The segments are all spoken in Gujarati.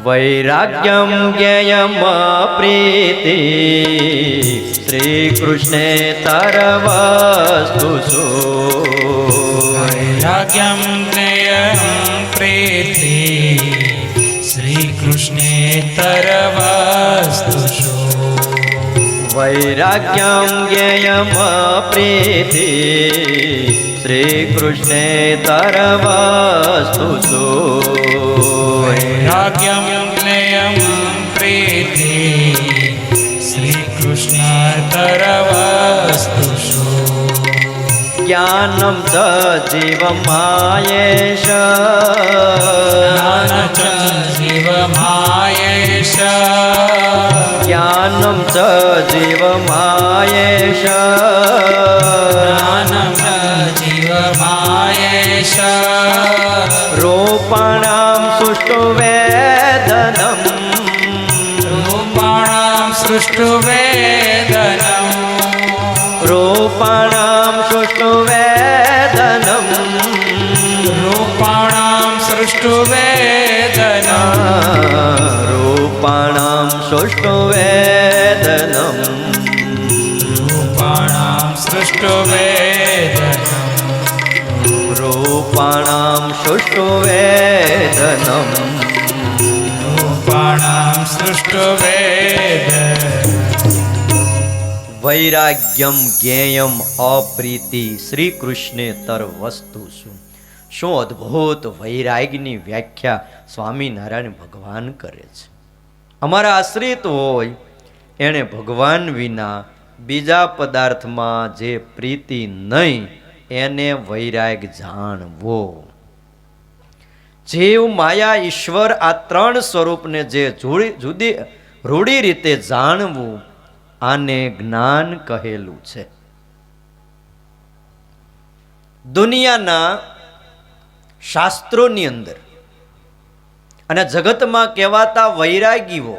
વૈરાગ્યમ જ્ઞેયમ પ્રીતિ શ્રી કૃષ્ણે તરવસ્તુષુ વૈરાગ્યમ જ્ઞેયમ પ્રીતિ શ્રી કૃષ્ણે તરવસ્તુષુ વૈરાગ્યમ જ્ઞેયમ પ્રીતિ શ્રી કૃષ્ણે તરવસ્તુષુ વૈરાગ્યમ જ્ઞેયમ પ્રીતિ શ્રી કૃષ્ણ તરવસ્તુષુ જ્ઞાનમ ચ જીવમાયેશ જ્ઞાન ચ જીવમાયેશ જ્ઞાનમ ચ જીવમાયેશ જ્ઞાનમ ચ જીવમાયેશ રૂપાણામ સુષ્ટુ વેદનમ રૂપાણાં સૃષ્ટુ વેદનમ રૂપાણામ સુષ્ટુ વેદનમ રૂપાણાં સૃષ્ટુ વેદનમ રૂપાણામ સુષ્ટુ વેદનમ રૂપાણાં સૃષ્ટુ વેદનમ રૂપાણામ સુષ્ટુ વેદનમ રૂપાણાં સૃષ્ટુ વેદનમ વૈરાગ્યમ જ્ઞેયમ અપ્રીતિ શ્રી કૃષ્ણે તર વસ્તુ શું અદ્ભુત વૈરાગ્યની વ્યાખ્યા સ્વામિનારાયણ ભગવાન કરે છે. અમારા આશ્રિત હોય એણે ભગવાન વિના બીજા પદાર્થમાં જે પ્રીતિ નહીં એને વૈરાગ જાણવો. જીવ માયા ઈશ્વર આ ત્રણ સ્વરૂપને જે જુદી રૂઢી રીતે જાણવું આને જ્ઞાન કહેલું છે. દુનિયાના શાસ્ત્રોની અંદર અને જગતમાં કહેવાતા વૈરાગીઓ,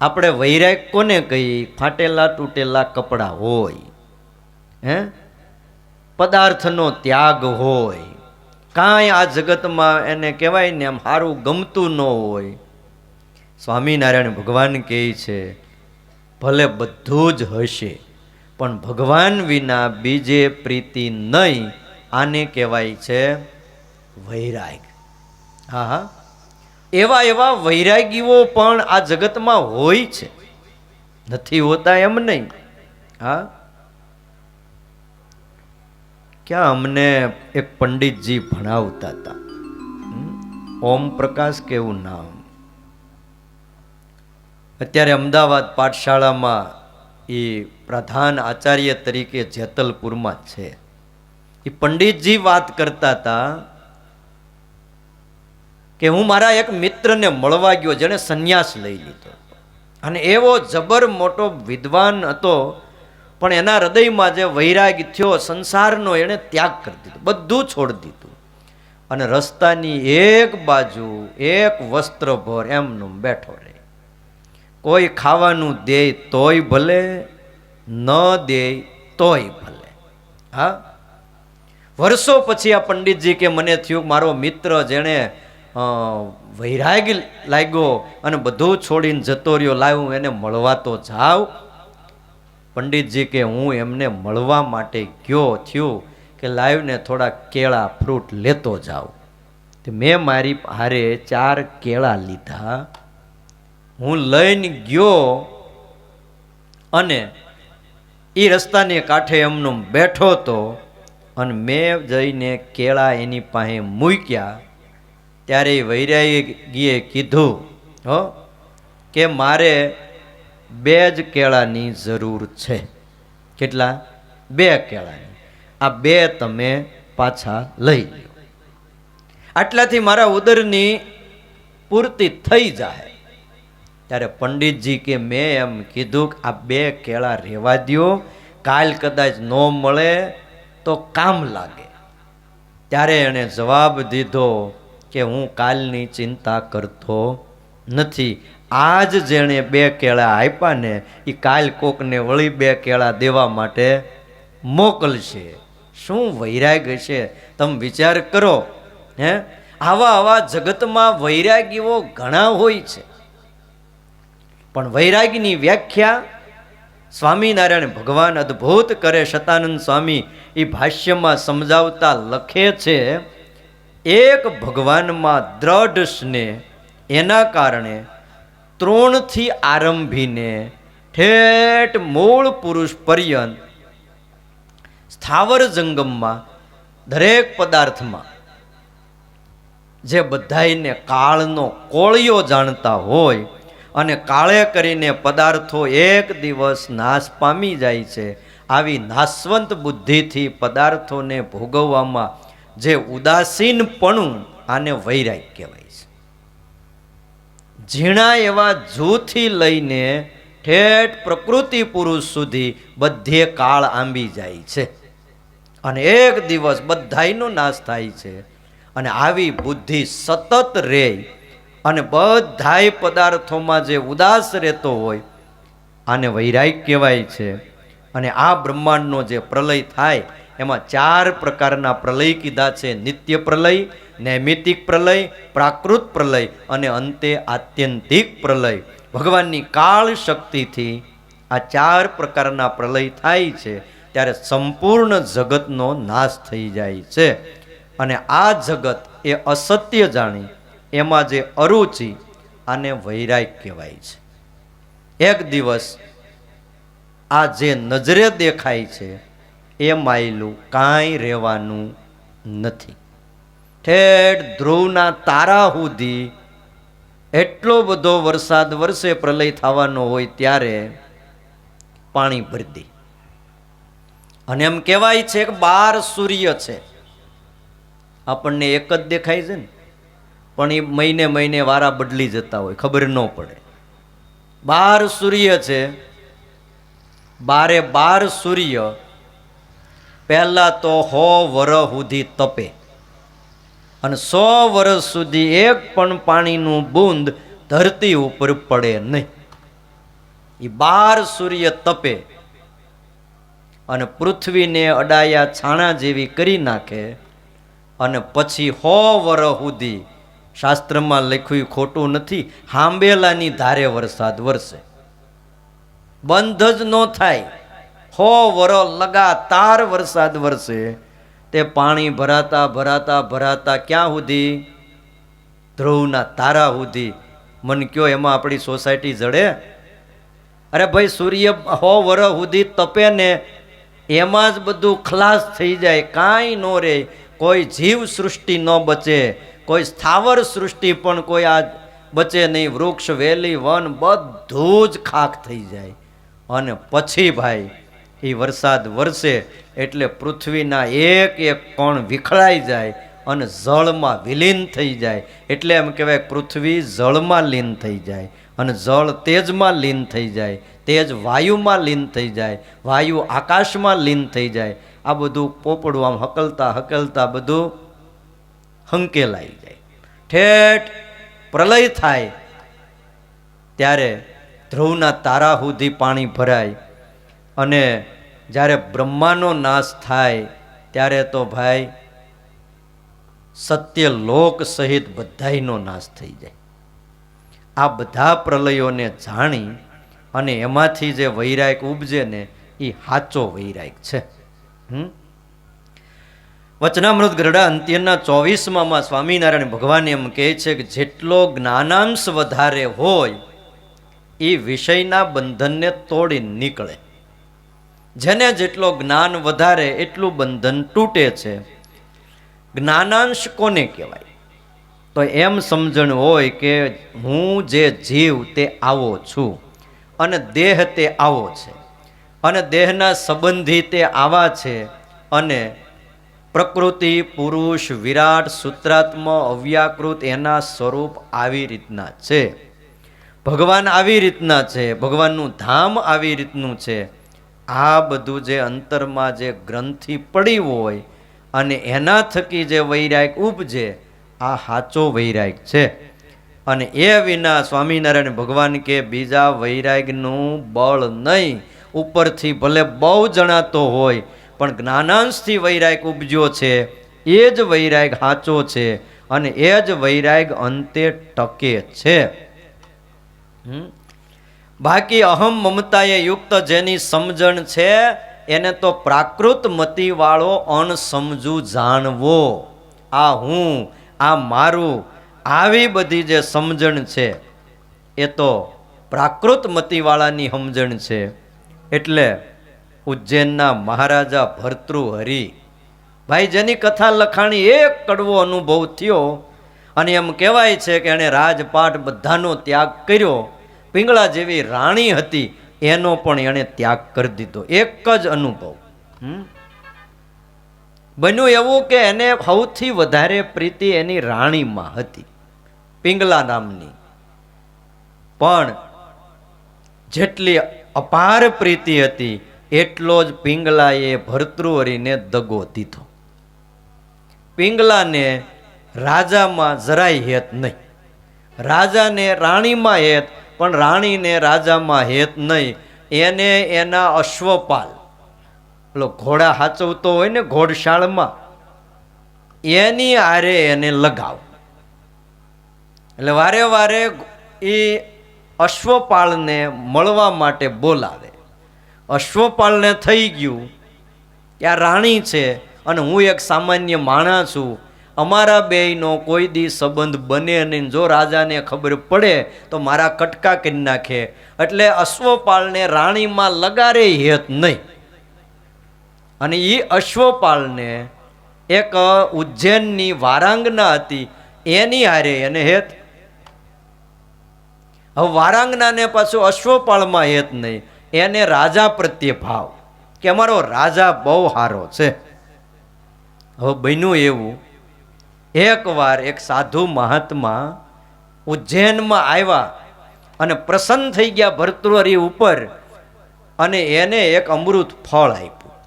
આપણે વૈરાગ કોને કહીએ? ફાટેલા તૂટેલા કપડાં હોય, પદાર્થનો ત્યાગ હોય, કાંઈ આ જગતમાં એને કહેવાય ને આમ સારું ગમતું ન હોય. સ્વામિનારાયણ ભગવાન કહે છે ભલે બધું જ હશે પણ ભગવાન વિના બીજે પ્રીતિ નહીં, આને કહેવાય છે વૈરાગ. હા હા, એવા એવા વૈરાગીઓ પણ આ જગતમાં હોય છે, નથી હોતા એમ નહીં. હા, ક્યાં અમને એક પંડિતજી ભણાવતા હતા, ઓમ પ્રકાશ કેવું નામ. અત્યારે અમદાવાદ પાઠશાળામાં એ પ્રધાન આચાર્ય તરીકે જેતલપુરમાં છે. એ પંડિતજી વાત કરતા હતા કે હું મારા એક મિત્રને મળવા ગયો જેણે સંન્યાસ લઈ લીધો અને એવો જબર મોટો વિદ્વાન હતો, પણ એના હૃદયમાં જે વૈરાગ થયો સંસારનો, એણે ત્યાગ કરી દીધો, બધું છોડી દીધું અને રસ્તાની એક બાજુ એક વસ્ત્રભર એમનું બેઠો રહે. કોઈ ખાવાનું દે તોય ભલે, ન દે તોય ભલે. હા, વર્ષો પછી આ પંડિતજી કે મને થયું મારો મિત્ર જેણે વૈરાગ લાગ્યો અને બધું છોડીને જતો રહ્યો, લાવ્યું એને મળવા તો જાવ. પંડિતજી કે હું એમને મળવા માટે ગયો, થયું કે લાવ્યું થોડા કેળા ફ્રૂટ લેતો જાઉં. મેં મારી હારે 4 કેળા લીધા, હું લઈને ગયો અને એ રસ્તાને કાંઠે એમનો બેઠો હતો અને મેં જઈને કેળા એની પાસે મૂક્યા. ત્યારે વૈરાગીએ કીધું કે મારે 2 જ કેળાની જરૂર છે. કેટલા? 2 કેળાની. આ 2 તમે પાછા લઈ લો, આટલાથી મારા ઉદરની પૂર્તિ થઈ જાય. ત્યારે પંડિતજી કે મેં એમ કીધું કે આ 2 કેળા રહેવા દ્યો, કાલ કદાચ ન મળે તો કામ લાગે. ત્યારે એણે જવાબ દીધો કે હું કાલની ચિંતા કરતો નથી, આજ જેણે 2 કેળા આપ્યા ને એ કાલ કોકને વળી 2 કેળા દેવા માટે મોકલશે. શું વૈરાગ હશે, તમે વિચાર કરો. આવા જગતમાં વૈરાગીઓ ઘણા હોય છે, પણ વૈરાગીની વ્યાખ્યા સ્વામિનારાયણ ભગવાન અદ્ભુત કરે. શતાનંદ સ્વામી એ ભાષ્યમાં સમજાવતા લખે છે, એક ભગવાનમાં દ્રઢ સ્નેહ, એના કારણે તૃણથી આરંભીને ઠેઠ મૂળ પુરુષ પર્યંત સ્થાવર જંગમમાં દરેક પદાર્થમાં જે બધાયને કાળનો કોળિયો જાણતા હોય અને કાળે કરીને પદાર્થો એક દિવસ નાશ પામી જાય છે, આવી નાશવંત બુદ્ધિથી પદાર્થોને ભોગવવામાં જે ઉદાસીનપણું, આને વૈરાગ કહેવાય છે. ઝીણા એવા જૂથી લઈને ઠેઠ પ્રકૃતિ પુરુષ સુધી બધે કાળ આંબી જાય છે અને એક દિવસ બધાયનો નાશ થાય છે. અને આવી બુદ્ધિ સતત રહે અને બધાય પદાર્થોમાં જે ઉદાસ રહેતો હોય, આને વૈરાગ કહેવાય છે. અને આ બ્રહ્માંડનો જે પ્રલય થાય એમાં 4 પ્રકારના પ્રલય કીધા છે: નિત્ય પ્રલય, નૈમિતિક પ્રલય, પ્રાકૃત પ્રલય અને અંતે આત્યંતિક પ્રલય. ભગવાનની કાળ શક્તિથી આ 4 પ્રકારના પ્રલય થાય છે ત્યારે સંપૂર્ણ જગતનો નાશ થઈ જાય છે. અને આ જગત એ અસત્ય જાણી એમાં જે અરુચિ, આને વૈરાગ કહેવાય છે. એક દિવસ આ જે નજરે દેખાય છે એ માયલું કાંઈ રહેવાનું નથી. ઠેઠ ધ્રુવના તારા સુધી એટલો બધો વરસાદ વરસે, પ્રલય થવાનો હોય ત્યારે પાણી ભરી દે. અને એમ કહેવાય છે કે 12 સૂર્ય છે. આપણને એક જ દેખાય છે ને, પણ એ મહિને મહિને વારા બદલી જતા હોય, ખબર ન પડે. 12 સૂર્ય છે. 12 સૂર્ય પહેલા તો 100 વર્ષ સુધી તપે અને 100 વર્ષ સુધી એક પણ પાણીનું બૂંદ ધરતી ઉપર પડે નહીં. એ 12 સૂર્ય તપે અને પૃથ્વીને અડાયા છાણા જેવી કરી નાખે અને પછી 100 વર્ષ સુધી, શાસ્ત્રમાં લખ્યું ખોટું નથી, હાંબેલાની ધારે વરસાદ વરસે, બંધ જ ન થાય. 100 વર્ષ લગાતાર વરસાદ વરસે. તે પાણી ભરાતા ભરાતા ભરાતા ક્યાં સુધી? ધ્રુવના તારા સુધી. મન કયો એમાં આપણી સોસાયટી જડે? અરે ભાઈ, સૂર્ય 100 વર્ષ સુધી તપે ને એમાં જ બધું ખલાસ થઈ જાય, કાંઈ ન રહે. કોઈ જીવ સૃષ્ટિ ન બચે, કોઈ સ્થાવર સૃષ્ટિ પણ કોઈ આ બચે નહીં. વૃક્ષ, વેલી, વન બધું જ ખાખ થઈ જાય. અને પછી ભાઈ એ વરસાદ વરસે એટલે પૃથ્વીના એક એક કણ વિખરાઈ જાય અને જળમાં વિલીન થઈ જાય. એટલે એમ કહેવાય પૃથ્વી જળમાં લીન થઈ જાય અને જળ તેજમાં લીન થઈ જાય, તેજ વાયુમાં લીન થઈ જાય, વાયુ આકાશમાં લીન થઈ જાય. આ બધું પોપડું આમ હકલતા હકલતા બધું હંકેલાઈ જાય. ઠેઠ પ્રલય થાય ત્યારે ધ્રુવના તારા સુધી પાણી ભરાય અને જ્યારે બ્રહ્માનો નાશ થાય ત્યારે તો ભાઈ સત્ય લોક સહિત બધાયનો નાશ થઈ જાય. આ બધા પ્રલયોને જાણી અને એમાંથી જે વૈરાગ ઉપજે ને એ સાચો વૈરાગ છે. વચનામૃત ગરડા અંત્યના 24માં સ્વામિનારાયણ ભગવાન એમ કહે છે કે જેટલો જ્ઞાનાંશ વધારે હોય એ વિષયના બંધનને તોડી નીકળે. જેને જેટલો જ્ઞાન વધારે એટલું બંધન તૂટે છે. જ્ઞાનાંશ કોને કહેવાય? તો એમ સમજણ હોય કે હું જે જીવ તે આવો છું અને દેહ તે આવો છે અને દેહના સંબંધી તે આવા છે અને પ્રકૃતિ, પુરુષ, વિરાટ, સૂત્રાત્મ, અવ્યાકૃત એના સ્વરૂપ આવી રીતના છે. ભગવાન આવી રીતના છે, ભગવાનનું ધામ આવી રીતનું છે. આ બધું જે અંતરમાં જે ગ્રંથિ પડી હોય અને એના થકી જે વૈરાગ ઉપજે, આ સાચો વૈરાગ છે. અને એ વિના સ્વામિનારાયણ ભગવાન કે બીજા વૈરાગનું બળ નહીં. ઉપરથી ભલે બહુ જણાતો હોય પણ જ્ઞાનાંશથી વૈરાગ ઉપજ્યો છે એ જ વૈરાગ સાચો છે. અને એ જ વૈરાગ અંતે ટકે છે. બાકી અહમ મમતાએ યુક્ત જેની સમજણ છે એને તો પ્રાકૃત મતિ વાળો અણસમજુ જાણવો. આ હું, આ મારું, આવી બધી જે સમજણ છે એ તો પ્રાકૃત મતિવાળાની સમજણ છે. એટલે ઉજ્જૈનના મહારાજા ભર્તૃહરિ ભાઈ જેની કથા લખાણી એક કડવો અનુભવ થયો અને એમ કહેવાય છે કે એણે રાજપાટ બધાનો ત્યાગ કર્યો. પિંગળા જેવી રાણી હતી એનો પણ એણે ત્યાગ કરી દીધો. એક જ અનુભવ. બન્યું એવું કે એને સૌથી વધારે પ્રીતિ એની રાણીમાં હતી, પિંગલા નામની. પણ જેટલી અપાર પ્રીતિ હતી એટલો જ પિંગલાએ ભર્તૃહરિને દગો દીધો. પિંગલાને રાજામાં જરાય હેત નહીં, રાજાને રાણીમાં હેત, પણ રાણીને રાજામાં હેત નહીં. એને એના અશ્વપાલ, પેલો ઘોડા હાચવતો હોય ને ઘોડશાળમાં, એની આરે એને લગાવ. એટલે વારે વારે એ અશ્વપાળને મળવા માટે બોલાવે. અશ્વપાળને થઈ ગયું કે આ રાણી છે અને હું એક સામાન્ય માણસ છું, અમારા બેયનો કોઈ દી સંબંધ બને નહીં, જો રાજાને ખબર પડે તો મારા કટકા કરી નાખે. એટલે અશ્વપાળને રાણીમાં લગારે હેત નહીં. અને એ અશ્વપાળને એક ઉજ્જૈનની વારાંગના હતી એની હારે એને હેત. હવે વારાંગનાને પાછું અશ્વપાળમાં હેત નહીં, એને રાજા પ્રત્યે ભાવ કે અમારો રાજા બહુ સારો છે. હવે બન્યું એવું, એકવાર એક સાધુ મહાત્મા ઉજ્જૈનમાં આવ્યા અને પ્રસન્ન થઈ ગયા ભર્તૃહરિ ઉપર અને એને એક અમૃત ફળ આપ્યું.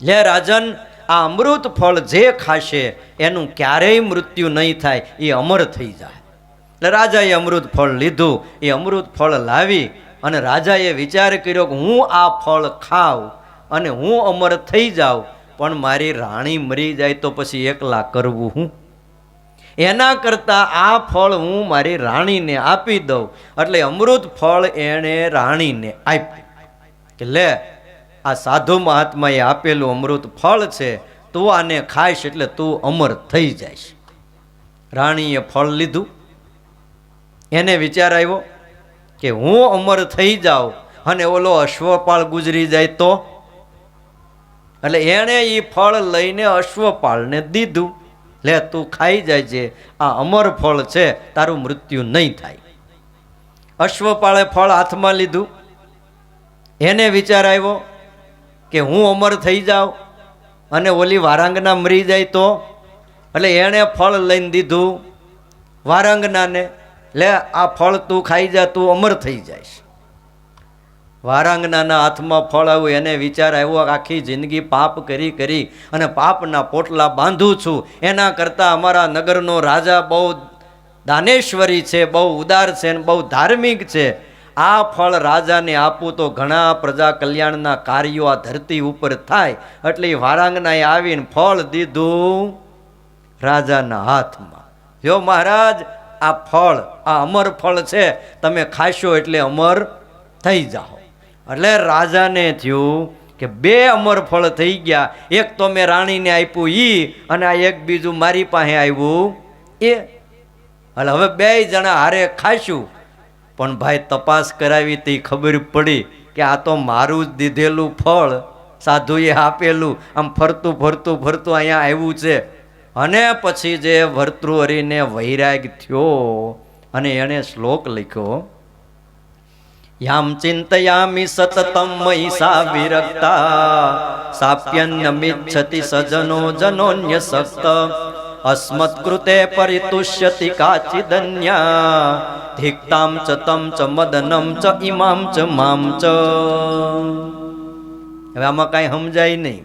લે રાજન, આ અમૃત ફળ જે ખાશે એનું ક્યારેય મૃત્યુ નહીં થાય, એ અમર થઈ જાય. એટલે રાજાએ અમૃત ફળ લીધું. એ અમૃત ફળ લાવી અને રાજાએ વિચાર કર્યો કે હું આ ફળ ખાઉં અને હું અમર થઈ જાઉં, પણ મારી રાણી મરી જાય તો પછી એકલા કરવું હું? એના કરતાં આ ફળ હું મારી રાણીને આપી દઉં. એટલે અમૃત ફળ એણે રાણીને આપ્યું કે લે, આ સાધુ મહાત્માએ આપેલું અમૃત ફળ છે, તું આને ખાઈશ એટલે તું અમર થઈ જઈશ. રાણીએ ફળ લીધું. એને વિચાર આવ્યો કે હું અમર થઈ જાઉં અને ઓલો અશ્વપાળ ગુજરી જાય તો. એટલે એણે એ ફળ લઈને અશ્વપાળને દીધું. લે, તું ખાઈ જાય છે, આ અમર ફળ છે, તારું મૃત્યુ નહીં થાય. અશ્વપાળે ફળ હાથમાં લીધું. એને વિચાર આવ્યો કે હું અમર થઈ જાઉં અને ઓલી વારાંગના મરી જાય તો. એટલે એણે ફળ લઈને દીધું વારાંગનાને. લે, આ ફળ તું ખાઈ જા, તું અમર થઈ જઈશ. વારાંગનાના હાથમાં ફળ આવ્યું. એને વિચાર આવ્યો આખી જિંદગી પાપ કરી કરી અને પાપના પોટલા બાંધું છું, એના કરતાં અમારા નગરનો રાજા બહુ દાનેશ્વરી છે, બહુ ઉદાર છે અને બહુ ધાર્મિક છે. આ ફળ રાજાને આપું તો ઘણા પ્રજા કલ્યાણના કાર્યો આ ધરતી ઉપર થાય. એટલે વારાંગનાએ આવીને ફળ દીધું રાજાના હાથમાં. જો મહારાજ, આ ફળ, આ અમર ફળ છે, તમે ખાશો એટલે અમર થઈ જાઓ. એટલે રાજાને થયું કે બે અમર ફળ થઈ ગયા. એક તો મેં રાણીને આપ્યું અને આ એક બીજું મારી પાસે આવ્યું એ. એટલે હવે બે જણા હારે ખાશું. પણ ભાઈ તપાસ કરાવી તો ખબર પડી કે આ તો મારું જ દીધેલું ફળ, સાધુએ આપેલું, આમ ફરતું ફરતું ફરતું અહીંયા આવ્યું છે. અને પછી જે ભર્તૃહરિને વૈરાગ થયો અને એણે શ્લોક લખ્યો, યામ ચિંતયામિ સતતમ મયી સા વિરક્તા સાપ્યન્યમિચ્છતિ સજનો જનોન્ય સક્ત અસ્મત્કૃતે પરિતુષ્યતિ કાચિદન્યા ધિક્તામ ચ તમ ચ મદનમ ચ ઇમામ ચ મામ ચ. હવે આમાં કાંઈ સમજાય નહીં.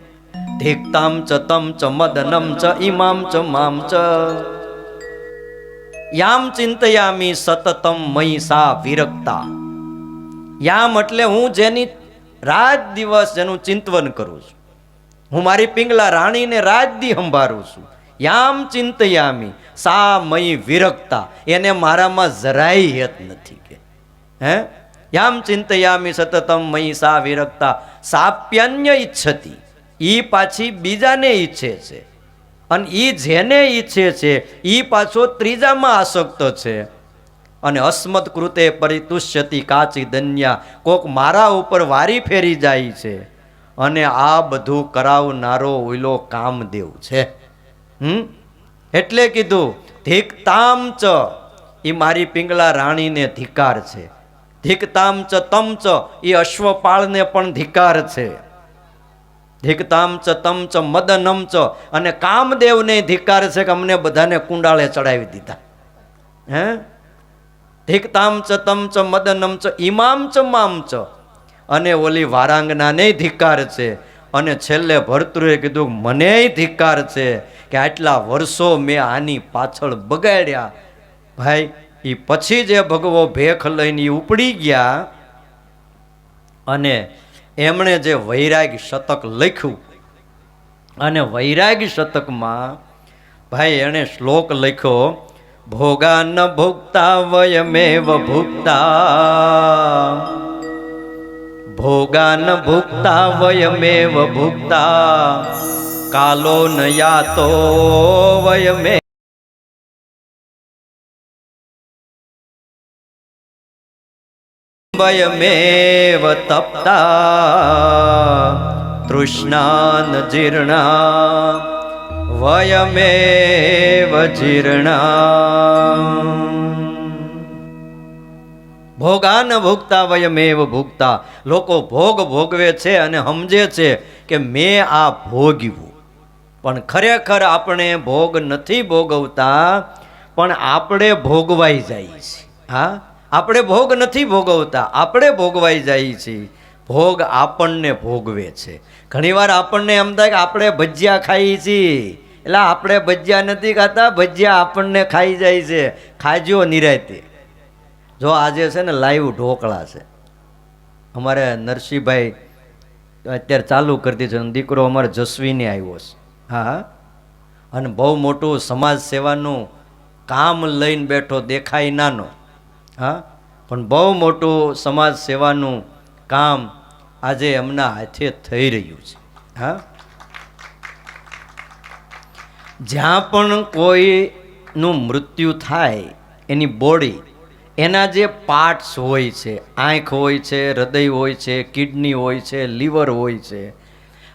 ધિક્તામ ચ તમ ચ મદનમ ચ ઇમામ ચ મામ ચ. યામ ચિંતયામિ સતતમ મયી સા વિરક્તા. યામ એટલે હું જેની રાત દિવસ જેનું ચિંતવન કરું છું, હું મારી પિંગલા રાણીને રાત દી સંભાળું છું, યામ ચિંતયામી સા મયી વિરક્તા, એને મારામાં જરાય હેત નથી કે હે યામ ચિંતયામી સતતમ મયી સા વિરક્તા સાપ્યન્ય ઈચ્છતી, ઈ પાછી બીજાને ઈચ્છે છે અને ઈ જેને ઈચ્છે છે ઈ પાછો ત્રીજામાં આસક્ત છે. અને અસ્મત કૃતે પરિતુષ્યતિ કાચી દન્યા, કોક મારા ઉપર વારી ફેરી જાય છે અને આ બધું કરાવનારો ઓઈલો કામદેવ છે. એટલે કીધું ધિકતામ ચ, એ મારી પિંગલા રાણીને ધિકાર છે. ધિકતામ ચ તમ ચ, એ અશ્વપાળને પણ ધિકાર છે. ધિકતામ ચ તમ ચ મદનમ ચ, અને કામદેવને ધિકાર છે કે અમને બધાને કુંડાળે ચડાવી દીધા. હે ધિકતામ ચ તમ ચ મદનમ ચ ઇમામ ચ મામ ચ, અને ઓલી વારાંગનાને ધિકાર છે. અને છેલ્લે ભરતૃએ કીધું મને ધિકાર છે કે આટલા વર્ષો મેં આની પાછળ બગાડ્યા. ભાઈ એ પછી જે ભગવો ભેખ લઈને ઉપડી ગયા અને એમણે જે વૈરાગ શતક લખ્યું, અને વૈરાગ શતકમાં ભાઈ એણે શ્લોક લખ્યો, ભોગા ન ભોગતા વયમેવ ભુક્તા, ભોગા ન ભુક્તા વયમેવ ભુક્તા, કાલો ન યાતો વયમે વયમેવ તપ્તા, તૃષ્ણાન જીર્ણા વયમેવ જીર્ણા. ભોગાન ભોગતા વયમેવ ભોગતા, લોકો ભોગ ભોગવે છે અને સમજે છે કે મેં આ ભોગ્યું, પણ ખરેખર આપણે ભોગ નથી ભોગવતા, પણ આપણે ભોગવાઈ જાય છે. હા, આપણે ભોગ નથી ભોગવતા, આપણે ભોગવાઈ જાય છીએ. ભોગ આપણને ભોગવે છે. ઘણીવાર આપણને એમ થાય કે આપણે ભજીયા ખાઈએ છીએ, એટલે આપણે ભજીયા નથી ખાતા, ભજીયા આપણને ખાઈ જાય છે. ખાજો નિરાયતે. જો આજે છે ને લાઈવ ઢોકળા છે, અમારે નરસિંહભાઈ અત્યારે ચાલુ કરી દીધું, દીકરો અમારે જસ્વીને આવ્યો છે. હા, અને બહુ મોટું સમાજ સેવાનું કામ લઈને બેઠો, દેખાય નાનો. હા, પણ બહુ મોટું સમાજ સેવાનું કામ આજે એમના હાથે થઈ રહ્યું છે. હા, જ્યાં પણ કોઈનું મૃત્યુ થાય એની બોડી, એના જે પાર્ટ્સ હોય છે, આંખ હોય છે, હૃદય હોય છે, કિડની હોય છે, લીવર હોય છે,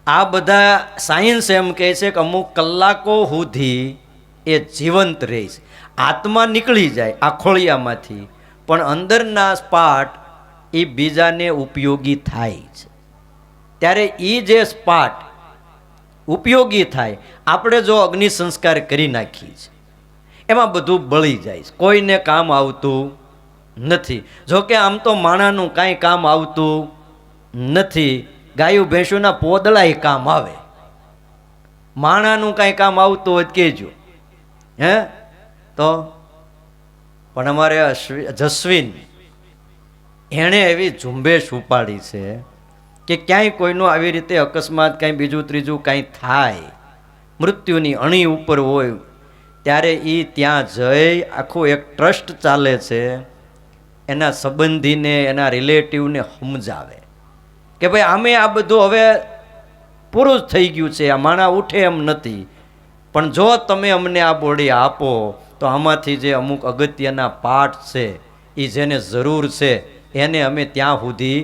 આ બધા સાયન્સ એમ કહે છે કે અમુક કલાકો સુધી એ જીવંત રહે છે. આત્મા નીકળી જાય આખોળિયામાંથી, પણ અંદરના પાર્ટ એ બીજાને ઉપયોગી થાય છે. ત્યારે એ જે પાર્ટ ઉપયોગી થાય, આપણે જો અગ્નિ સંસ્કાર કરી નાખીએ છીએ, એમાં બધું બળી જાય છે, કોઈને કામ આવતું નથી. જોકે આમ તો માણાનું કાંઈ કામ આવતું નથી, ગાયું ભેંસુના પોદળાય કામ આવે, માણાનું કાંઈ કામ આવતું હોય કહેજો. હે તો પણ અમારે જસ્વીન એણે એવી ઝુંબેશ ઉપાડી છે કે ક્યાંય કોઈનું આવી રીતે અકસ્માત કાંઈ બીજું ત્રીજું કાંઈ થાય, મૃત્યુની અણી ઉપર હોય, ત્યારે એ ત્યાં જઈ આખું એક ટ્રસ્ટ ચાલે છે, એના સંબંધીને એના રિલેટિવને સમજાવે કે ભાઈ આમે આ બધું હવે પૂરું જ થઈ ગયું છે, આ માણા ઉઠે એમ નથી, પણ જો તમે અમને આ બોડી આપો તો આમાંથી જે અમુક અગત્યના પાર્ટ છે એ જેને જરૂર છે એને અમે ત્યાં સુધી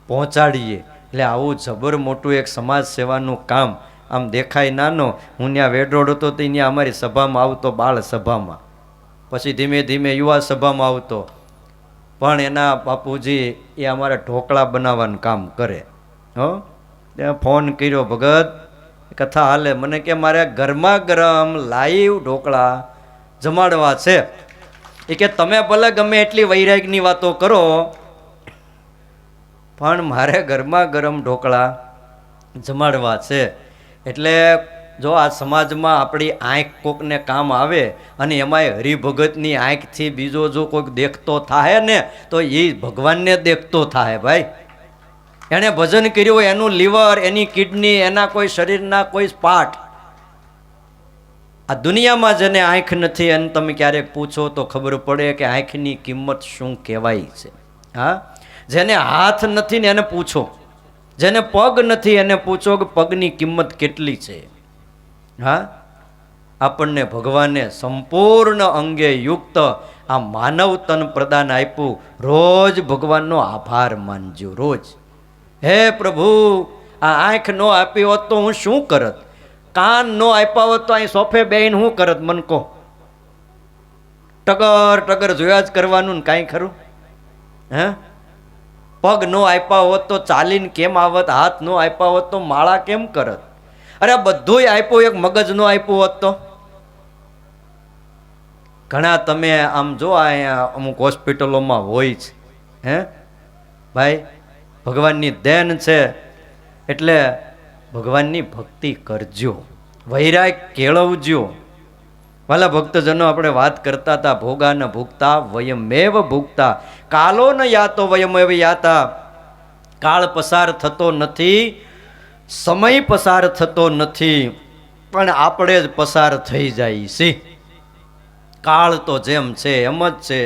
પહોંચાડીએ. એટલે આવું જબર મોટું એક સમાજ સેવાનું કામ, આમ દેખાય નાનો, હું ત્યાં વેડરોડ હતો તો ત્યાં અમારી સભામાં આવતો, બાળ સભામાં, પછી ધીમે ધીમે યુવા સભામાં આવતો, પણ એના બાપુજી એ અમારે ઢોકળા બનાવવાનું કામ કરે. હો, ત્યાં ફોન કર્યો, ભગત કથા હાલે, મને કે મારે ગરમા ગરમ લાઈવ ઢોકળા જમાડવા છે. એ કે તમે ભલે ગમે એટલી વૈરાગની વાતો કરો, પણ મારે ગરમા ગરમ ઢોકળા જમાડવા છે. એટલે જો આ સમાજમાં આપણી આંખ કોકને કામ આવે, અને એમાંય હરિભગતની આંખથી બીજો જો કોઈક દેખતો થાય ને તો એ ભગવાનને દેખતો થાય. ભાઈ એણે ભજન કર્યું, એનું લીવર, એની કિડની, એના કોઈ શરીરના કોઈ પાર્ટ આ દુનિયામાં જેને આંખ નથી અને તમે ક્યારેક પૂછો તો ખબર પડે કે આંખની કિંમત શું કહેવાય છે. હા, જેને હાથ નથી ને એને પૂછો, જેને પગ નથી એને પૂછો કે પગની કિંમત કેટલી છે. હા, આપણને ભગવાને સંપૂર્ણ અંગે યુક્ત આ માનવ તન પ્રદાન આપ્યું. રોજ ભગવાનનો આભાર માનજો, રોજ. હે પ્રભુ, આ આંખ નો આપી હોત તો હું શું કરત, કાન નો આપ્યા હોત તો અહીં સોફે બેહીને હું કરત, મન કહો. ટગર ટગર જોયા જ કરવાનું ને કાંઈ ખરું? હે, પગ નો આપ્યા હોત તો ચાલીને કેમ આવત, હાથ નો આપ્યા હોત તો માળા કેમ કરત? અરે બધું આપ્યું, એક મગજ નો આપ્યું હોત તો. ઘણા તમે આમ જો અહીંયા અમુક હોસ્પિટલોમાં હોય છે, હે ભાઈ, ભગવાનની દેન છે એટલે ભગવાનની ભક્તિ કરજો, વૈરાગ કેળવજો. ભલા ભક્તજનો, આપણે વાત કરતા હતા ભોગા ન ભૂગતા વયમેવ ભૂગતા, કાલો ન યાતો વયમેવ યાતા. કાળ પસાર થતો નથી, સમય પસાર થતો નથી, પણ આપણે જ પસાર થઈ જાય છે. કાળ તો જેમ છે એમ જ છે,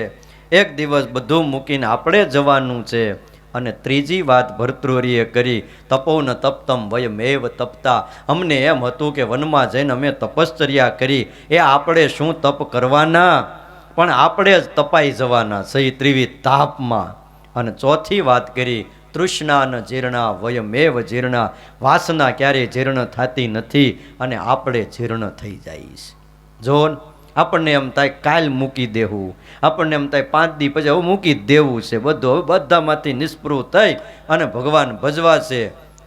એક દિવસ બધું મૂકીને આપણે જવાનું છે. અને ત્રીજી વાત ભર્તૃહરિએ કરી, તપો ન તપતમ વયમેવ તપતા. અમને એમ હતું કે વનમાં જઈને અમે તપશ્ચર્યા કરી, એ આપણે શું તપ કરવાના, પણ આપણે જ તપાઈ જવાના સહી ત્રિવિધ તાપમાં. અને ચોથી વાત કરી, તૃષ્ણા ન જીર્ણા વયમેવ જીર્ણા. વાસના ક્યારેય જીર્ણ થતી નથી અને આપણે જીર્ણ થઈ જઈશ. જો આપણને એમ થાય કાલ મૂકી દેવું, આપણને એમ થાય 5 દી પછી હવે મૂકી દેવું છે બધું, હવે બધામાંથી નિષ્પૃહ થઈ અને ભગવાન ભજવા છે.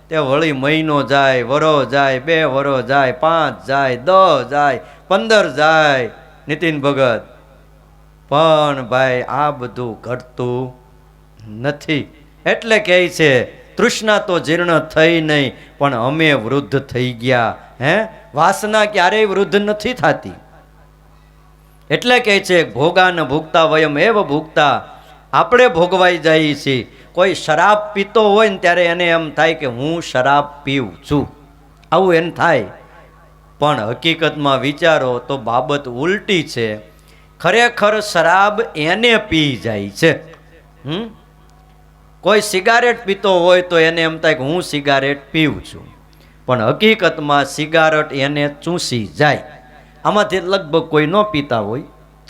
તે વળી મહિનો જાય, વરો જાય, 2 વરો જાય, 5 જાય, 10 જાય, 15 જાય, નીતિન ભગત. પણ ભાઈ આ બધું ઘટતું નથી. એટલે કહે છે તૃષ્ણા તો જીર્ણ થઈ નહીં, પણ અમે વૃદ્ધ થઈ ગયા. હે, વાસના ક્યારેય વૃદ્ધ નથી થતી. એટલે કહે છે ભોગા ન ભૂગતા વયમેવ ભૂગતા. આપણે ભોગવાઈ જઈએ છીએ. કોઈ શરાબ પીતો હોય ને ત્યારે એને એમ થાય કે હું શરાબ પીઉં છું, આવું એને થાય. પણ હકીકતમાં વિચારો તો બાબત ઉલટી છે. ખરેખર શરાબ એને પી જાય છે. કોઈ સિગારેટ પીતો હોય તો એને એમ થાય કે હું સિગારેટ પીઉં છું, પણ હકીકતમાં સિગારેટ એને ચૂસી જાય. આમાંથી લગભગ કોઈ ન પીતા હોય,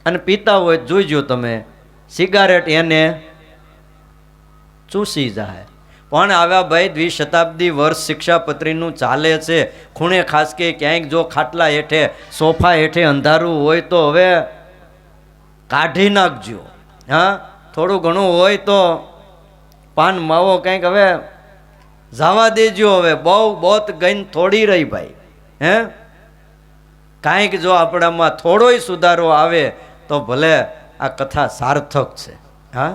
અને પીતા હોય જોઈજો તમે, સિગારેટ એને ચૂસી જાય. પણ આવ્યા ભાઈ 20 શતાબ્દી વર્ષ શિક્ષાપત્રીનું ચાલે છે. ખૂણે ખાસ કે ક્યાંક જો ખાટલા હેઠે સોફા હેઠે અંધારું હોય તો હવે કાઢી નાખજો. હા, થોડું ઘણું હોય તો પાન માવો કંઈક હવે જવા દેજો. હવે બહુ બોત ગઈને થોડી રહી ભાઈ. હે, કાંઈક જો આપણામાં થોડોય સુધારો આવે તો ભલે આ કથા સાર્થક છે. હા,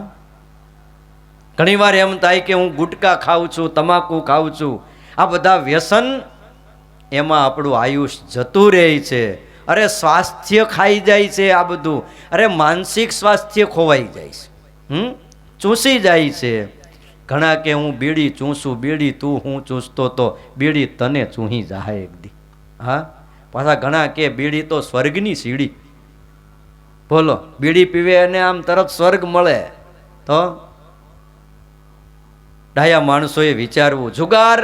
ઘણીવાર એમ થાય કે હું ગુટકા ખાઉં છું, તમાકુ ખાઉં છું, આ બધા વ્યસન, એમાં આપણું આયુષ જતું રહે છે. અરે સ્વાસ્થ્ય ખાઈ જાય છે આ બધું. અરે માનસિક સ્વાસ્થ્ય ખોવાઈ જાય છે, ચૂસી જાય છે. ઘણા કે હું બીડી ચૂસું, બીડી તું હું ચૂસતો તો બીડી તને ચૂહી જાય એક દી. હા, પાછા ઘણા કે બીડી તો સ્વર્ગની સીડી. બોલો, બીડી પીવે અને આમ તરત સ્વર્ગ મળે? તો ડાયા માણસોએ વિચારવું. જુગાર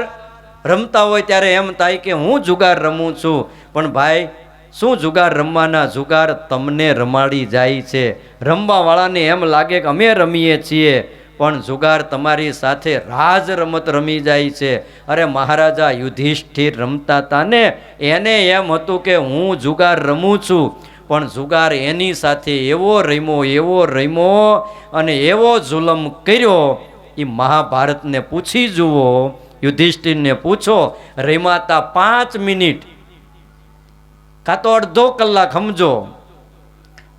રમતા હોય ત્યારે એમ થાય કે હું જુગાર રમું છું, પણ ભાઈ શું જુગાર રમવાના, જુગાર તમને રમાડી જાય છે. રમવા વાળાને એમ લાગે કે અમે રમીએ છીએ, પણ જુગાર તમારી સાથે રાજ રમત રમી જાય છે. અરે મહારાજા યુધિષ્ઠિર રમતા હતા ને, એને એમ હતું કે હું જુગાર રમું છું, પણ જુગાર એની સાથે એવો રમ્યો અને એવો જુલમ કર્યો. એ મહાભારતને પૂછી જુઓ, યુધિષ્ઠિરને પૂછો, રમાતા 5 મિનિટ કાં તો અડધો કલાક સમજો,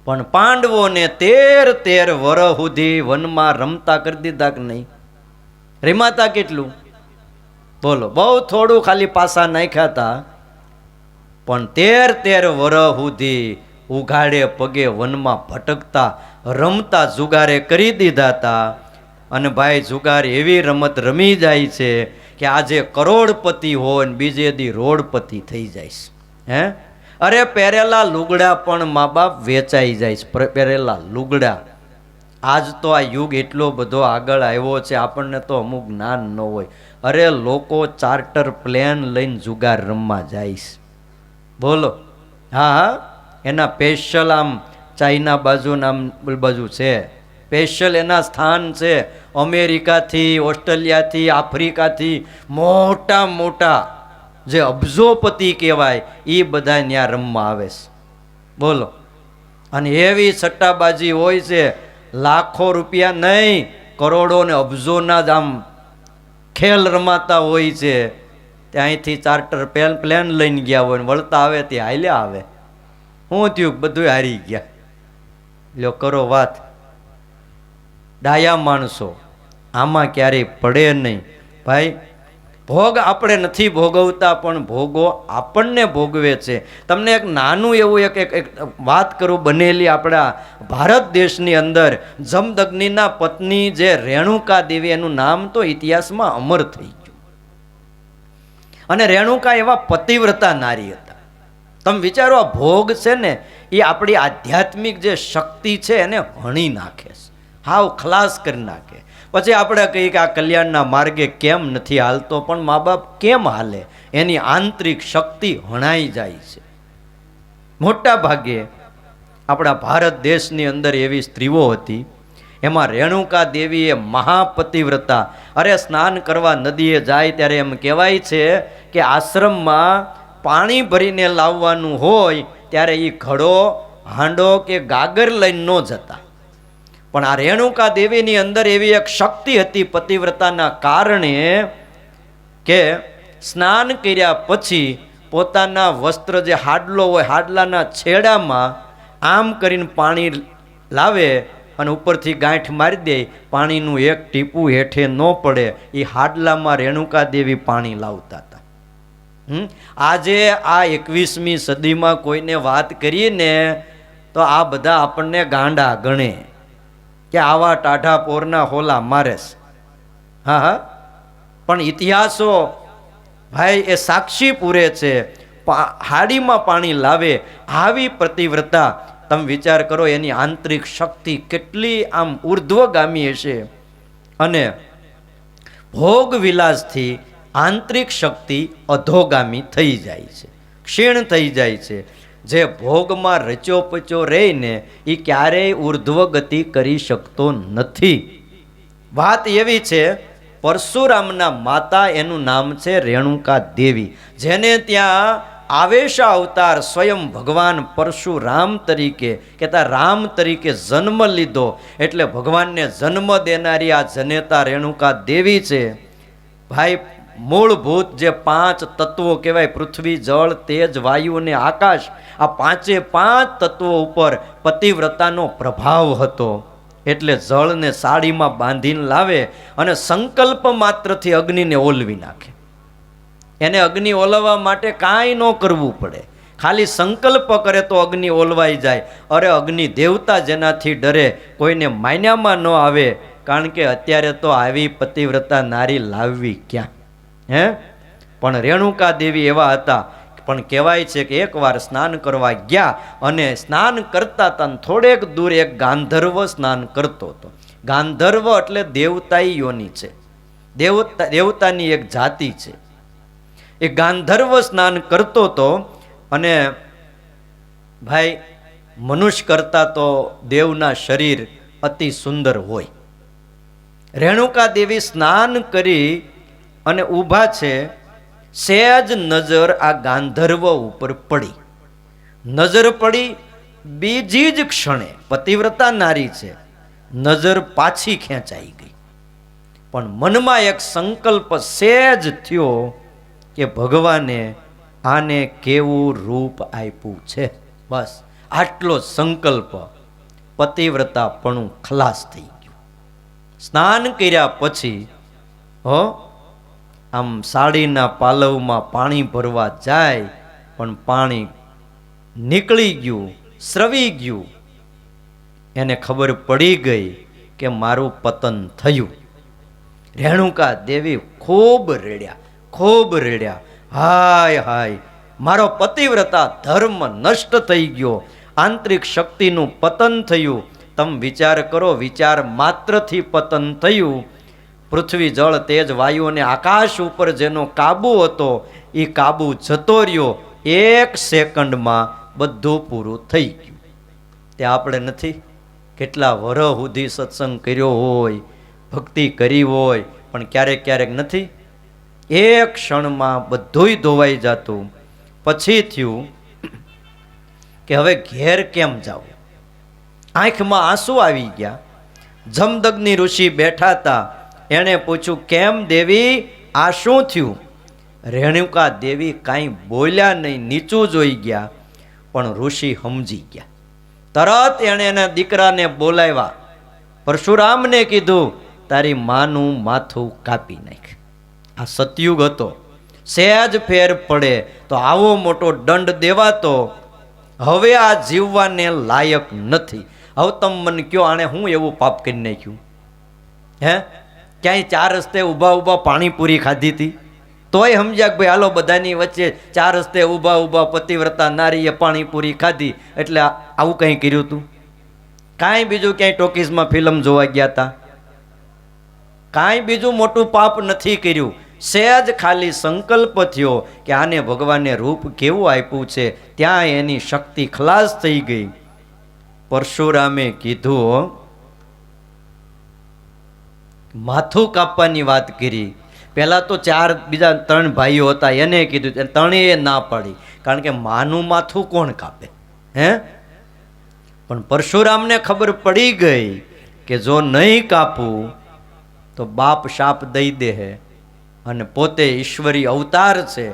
પણ પાંડવોને 13 વર્ષ સુધી વનમાં રમતા કરી દીધા કે નહીં? રમાતા કેટલું બોલો? બહુ થોડું ખાલી પાસા નાખ્યા હતા, પણ 13 વર્ષ સુધી ઉઘાડે પગે વનમાં ભટકતા રમતા જુગારે કરી દીધા હતા. અને ભાઈ જુગાર એવી રમત રમી જાય છે કે આજે કરોડપતિ હોય ને બીજે દી રોડપતિ થઈ જાય છે. હે, અરે પહેરેલા લુગડા પણ મા બાપ વેચાઈ જાય છે, પહેરેલા લુગડા. આજ તો આ યુગ એટલો બધો આગળ આવ્યો છે, આપણને તો અમુક જ્ઞાન ન હોય. અરે લોકો ચાર્ટર પ્લેન લઈને જુગાર રમવા જાય છે, બોલો. હા હા, એના સ્પેશિયલ આમ ચાઇના બાજુ આમ બાજુ છે, સ્પેશિયલ એના સ્થાન છે. અમેરિકાથી, ઓસ્ટ્રેલિયાથી, આફ્રિકાથી મોટા મોટા જે અબજોપતિ કહેવાય એ બધા ત્યાં રમવા આવે છે, બોલો. અને એવી સટ્ટાબાજી હોય છે, લાખો રૂપિયા નહીં, કરોડો ને અબજોના જ આમ ખેલ રમાતા હોય છે. ત્યાંથી ચાર્ટર પ્લેન લઈને ગયા હોય, વળતા આવે તે હાલ્યા આવે. શું થયું? બધું હારી ગયા. લ્યો કરો વાત. ડાયા માણસો આમાં ક્યારેય પડે નહીં ભાઈ. ભોગ આપણે નથી ભોગવતા, પણ ભોગો આપણને ભોગવે છે. તમને એક નાનું એવું એક વાત કરું, બનેલી આપણા ભારત દેશની અંદર જમદગ્નિના પત્ની જે રેણુકા દેવી, એનું નામ તો ઇતિહાસમાં અમર થઈ ગયું. અને રેણુકા એવા પતિવ્રતા નારી હતા. તમે વિચારો, આ ભોગ છે ને એ આપણી આધ્યાત્મિક જે શક્તિ છે એને હણી નાખે છે, હાવ ખલાસ કરી નાખે. પછી આપણે કહીએ કે આ કલ્યાણના માર્ગે કેમ નથી હાલતો, પણ મા બાપ કેમ હાલે? એની આંતરિક શક્તિ હણાઈ જાય છે. મોટા ભાગે આપણા ભારત દેશની અંદર એવી સ્ત્રીઓ હતી, એમાં રેણુકા દેવી એ મહાપતિવ્રતા. અરે સ્નાન કરવા નદીએ જાય ત્યારે એમ કહેવાય છે કે આશ્રમમાં પાણી ભરીને લાવવાનું હોય ત્યારે એ ઘડો, હાંડો કે ગાગર લઈને ન જતા. પણ આ રેણુકા દેવીની અંદર એવી એક શક્તિ હતી પતિવ્રતાના કારણે કે સ્નાન કર્યા પછી પોતાના વસ્ત્ર જે હાડલો હોય, હાડલાના છેડામાં આમ કરીને પાણી લાવે અને ઉપરથી ગાંઠ મારી દે, પાણીનું એક ટીપું હેઠે ન પડે. એ હાડલામાં રેણુકા દેવી પાણી લાવતા હતા. આજે આ 21મી સદીમાં કોઈને વાત કરીએ ને તો આ બધા આપણને ગાંડા ગણે કે આવા ટાઢા પોરના હોલા મારેસ. હા હા, પણ ઇતિહાસો ભાઈ એ સાક્ષી પૂરે છે. હાડીમાં પાણી લાવે આવી પતિવ્રતા, તમે વિચાર કરો એની આંતરિક શક્તિ કેટલી આમ ઉર્ધ્વગામી હશે. અને ભોગ વિલાસથી આંતરિક શક્તિ અધોગામી થઈ જાય છે, ક્ષીણ થઈ જાય છે. જે ભોગમાં રચો પચો રહીને એ ક્યારેય ઉર્ધ્વ ગતિ કરી શકતો નથી. વાત એવી છે, પરશુરામના માતા એનું નામ છે રેણુકા દેવી, જેને ત્યાં આવેશા અવતાર સ્વયં ભગવાન પરશુરામ તરીકે કહેતા રામ તરીકે જન્મ લીધો. એટલે ભગવાનને જન્મ દેનારી આ જનેતા રેણુકા દેવી છે. ભાઈ મૂળભૂત જે 5 તત્વો કહેવાય, પૃથ્વી, જળ, તેજ, વાયુ અને આકાશ, આ 5 તત્વો ઉપર પતિવ્રતાનો પ્રભાવ હતો. એટલે જળને સાડીમાં બાંધીને લાવે અને સંકલ્પ માત્રથી અગ્નિને ઓલવી નાખે. એને અગ્નિ ઓલવવા માટે કાંઈ ન કરવું પડે, ખાલી સંકલ્પ કરે તો અગ્નિ ઓલવાઈ જાય. અરે અગ્નિ દેવતા જેનાથી ડરે, કોઈને માન્યામાં ન આવે. કારણ કે અત્યારે તો આવી પતિવ્રતા નારી લાવવી ક્યાં હે? પણ રેણુકા દેવી એવા હતા. પણ કહેવાય છે કે એકવાર સ્નાન કરવા ગયા અને સ્નાન કરતા હતા, થોડેક દૂર એક ગાંધર્વ સ્નાન કરતો હતો. ગાંધર્વ એટલે દેવતાઈ યોની છે, દેવતાની એક જાતિ છે. એ ગાંધર્વ સ્નાન કરતો હતો. અને ભાઈ મનુષ્ય કરતા તો દેવના શરીર અતિ સુંદર હોય. રેણુકા દેવી સ્નાન કરી અને ઊભા છે, સહેજ નજર આ ગાંધર્વ ઉપર પડી. નજર પડી, બીજી જ ક્ષણે પતિવ્રતા નારી છે, નજર પાછી ખેંચાઈ ગઈ. પણ મનમાં એક સંકલ્પ સહેજ થયો કે ભગવાને આને કેવું રૂપ આપ્યું છે. બસ આટલો સંકલ્પ, પતિવ્રતા પણ ખલાસ થઈ ગયું. સ્નાન કર્યા પછી આમ સાડીના પાલવમાં પાણી ભરવા જાય, પણ પાણી નીકળી ગયું, સ્રવી ગયું. એને ખબર પડી ગઈ કે મારું પતન થયું. રેણુકા દેવી ખૂબ રડ્યા, ખૂબ રડ્યા. હાય હાય, મારો પતિવ્રતા ધર્મ નષ્ટ થઈ ગયો, આંતરિક શક્તિનું પતન થયું. તમે વિચાર કરો, વિચાર માત્રથી પતન થયું. પૃથ્વી જળ તેજ વાયુ અને આકાશ ઉપર જેનો કાબુ હતો એ કાબુ જતો રહ્યો. 1 સેકન્ડમાં બધું પૂરું થઈ ગયું. તે આપણે નથી કેટલા વર્ષ સુધી સત્સંગ કર્યો હોય, ભક્તિ કરી હોય, પણ ક્યારેક ક્યારેક નથી 1 ક્ષણમાં બધુંય ધોવાઈ જતું. પછી થયું કે હવે ઘેર કેમ જાવ? આંખમાં આંસુ આવી ગયા. જમદગ્નિ ઋષિ બેઠા હતા. એણે પૂછ્યું, કેમ દેવી, આ શું થયું? રેણુકા દેવી કાંઈ બોલ્યા નહીં, નીચું જોઈ ગયા. પણ ઋષિ સમજી ગયા. તરત એણે એના દીકરાને બોલાવ્યા. પરશુરામને કીધું, તારી માનું માથું કાપી નાખ. આ સતયુગ હતો. સહેજ ફેર પડે તો આવો મોટો દંડ દેવાતો. હવે આ જીવવાને લાયક નથી. હવે તમે મને કયો, આણે હું એવું પાપ કરી નાખ્યું? હે, ક્યાંય 4 રસ્તે ઊભા ઊભા પાણીપુરી ખાધી હતી તોય સમજ્યા કે ભાઈ હાલો બધાની વચ્ચે 4 રસ્તે ઊભા ઊભા પતિવ્રતા નારીએ પાણીપુરી ખાધી એટલે આવું કંઈ કર્યું હતું? કાંઈ બીજું ક્યાંય ટોકીઝમાં ફિલ્મ જોવા ગયા હતા? કાંઈ બીજું મોટું પાપ નથી કર્યું. સહેજ ખાલી સંકલ્પ થયો કે આને ભગવાને રૂપ કેવું આપ્યું છે, ત્યાં એની શક્તિ ખલાસ થઈ ગઈ. પરશુરામે કીધું, માથું કાપવાની વાત કરી. પહેલા તો 3 ભાઈઓ હતા, એને કીધું, ત્રણેય ના પાડી, કારણ કે માનું માથું કોણ કાપે? હે, પણ પરશુરામને ખબર પડી ગઈ કે જો નહીં કાપું તો બાપ શાપ દઈ દે. અને પોતે ઈશ્વરી અવતાર છે.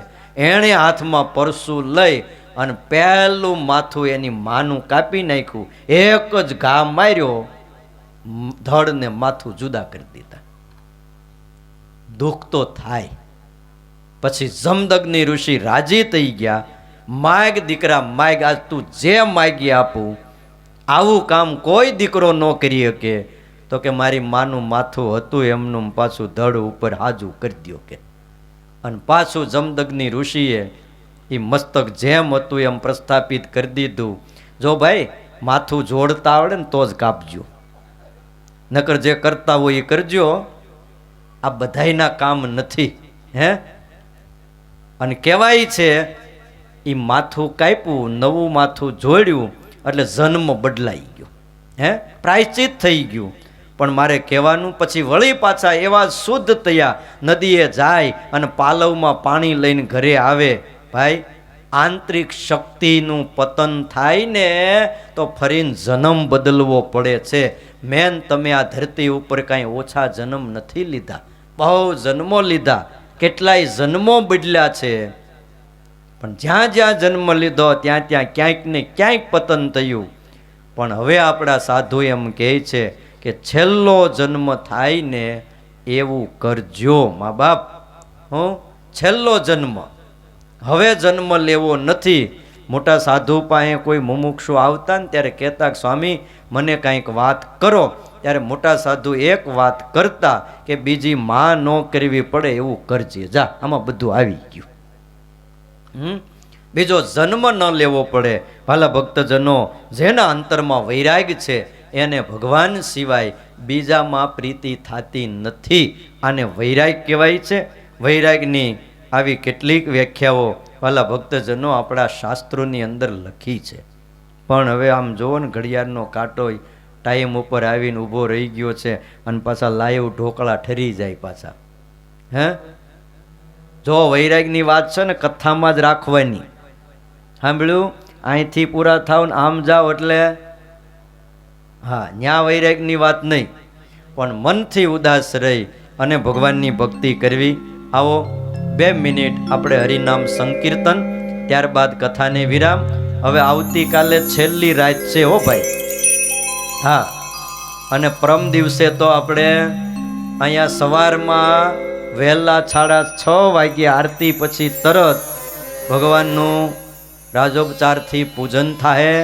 એણે હાથમાં પરસુ લઈ અને પહેલું માથું એની માનું કાપી નાખ્યું. એક જ ઘા માર્યો, ધડ ને માથું જુદા કરી દીધા. દુઃખ તો થાય. પછી જમદગ્નિ ઋષિ રાજી થઈ ગયા. માગ દીકરા માગ, આજ તું જે માગી આપું. આવું કામ કોઈ દીકરો ન કરી શકે. તો કે મારી માનું માથું હતું એમનું પાછું ધડ ઉપર હાજુ કરી દો કે. અને પાછું જમદગ્નિ ઋષિએ એ મસ્તક જેમ હતું એમ પ્રસ્થાપિત કરી દીધું. જો ભાઈ માથું જોડતા આવડે ને તો જ કાપજો, નકર જે કરતા હોય એ કરજો. આ બધાયના કામ નથી. હે, અને કહેવાય છે એ માથું કાપ્યું, નવું માથું જોડ્યું એટલે જન્મ બદલાઈ ગયો. હે, પ્રાયશ્ચિત થઈ ગયું. પણ મારે કહેવાનું, પછી વળી પાછા એવા શુદ્ધ થયા, નદીએ જાય અને પાલવમાં પાણી લઈને ઘરે આવે. ભાઈ, આંતરિક શક્તિનું પતન થાય ને તો ફરીને જન્મ બદલવો પડે છે. મેન તમે આ ધરતી ઉપર કાંઈ ઓછા જન્મ નથી લીધા, બહુ જન્મો લીધા, કેટલાય જન્મો બદલ્યા છે. પણ જ્યાં જ્યાં જન્મ લીધો ત્યાં ત્યાં ક્યાંક ને ક્યાંક પતન થયું. પણ હવે આપણા સાધુ એમ કહે છે કે છેલ્લો જન્મ થાય ને એવું કરજો મા બાપ. હું છેલ્લો જન્મ, હવે જન્મ લેવો નથી. મોટા સાધુ પાસે કોઈ મુમુક્ષુ આવતા ને ત્યારે કહેતા કે સ્વામી મને કાંઈક વાત કરો. ત્યારે મોટા સાધુ એક વાત કરતા કે બીજી માં ન કરવી પડે એવું કરજે, જા, આમાં બધું આવી ગયું. બીજો જન્મ ન લેવો પડે. ભાલા ભક્તજનો, જેના અંતરમાં વૈરાગ છે એને ભગવાન સિવાય બીજામાં પ્રીતિ થતી નથી. આને વૈરાગ કહેવાય છે. વૈરાગની આવી કેટલીક વ્યાખ્યાઓ વાલા ભક્તજનો આપણા શાસ્ત્રોની અંદર લખી છે. પણ હવે આમ જુઓ ને, ઘડિયાળનો કાંટો ટાઈમ ઉપર આવીને ઊભો રહી ગયો છે અને પાછા લાઈવ ઢોકળા ઠરી જાય પાછા. હે, જો વૈરાગની વાત છે ને કથામાં જ રાખવાની. સાંભળ્યું? અહીંથી પૂરા થાવ ને આમ જાઓ એટલે હા, ન્યા વૈરાગની વાત નહીં, પણ મનથી ઉદાસ રહી અને ભગવાનની ભક્તિ કરવી. આવો 2 મિનિટ આપણે હરિનામ સંકીર્તન, ત્યારબાદ કથાને વિરામ. હવે આવતીકાલે છેલ્લી રાત છે હો ભાઈ. હા, અને પરમ દિવસે તો આપણે અહીંયા સવારમાં વહેલા 6:30 વાગ્યે આરતી પછી તરત ભગવાનનું રાજોપચારથી પૂજન થાય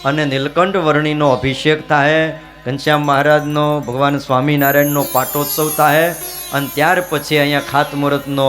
અને નીલકંઠ વર્ણીનો અભિષેક થાય. ઘનશ્યામ મહારાજનો, ભગવાન સ્વામિનારાયણનો પાટોત્સવ થાય અને ત્યાર પછી અહીંયા ખાતમુહૂર્તનો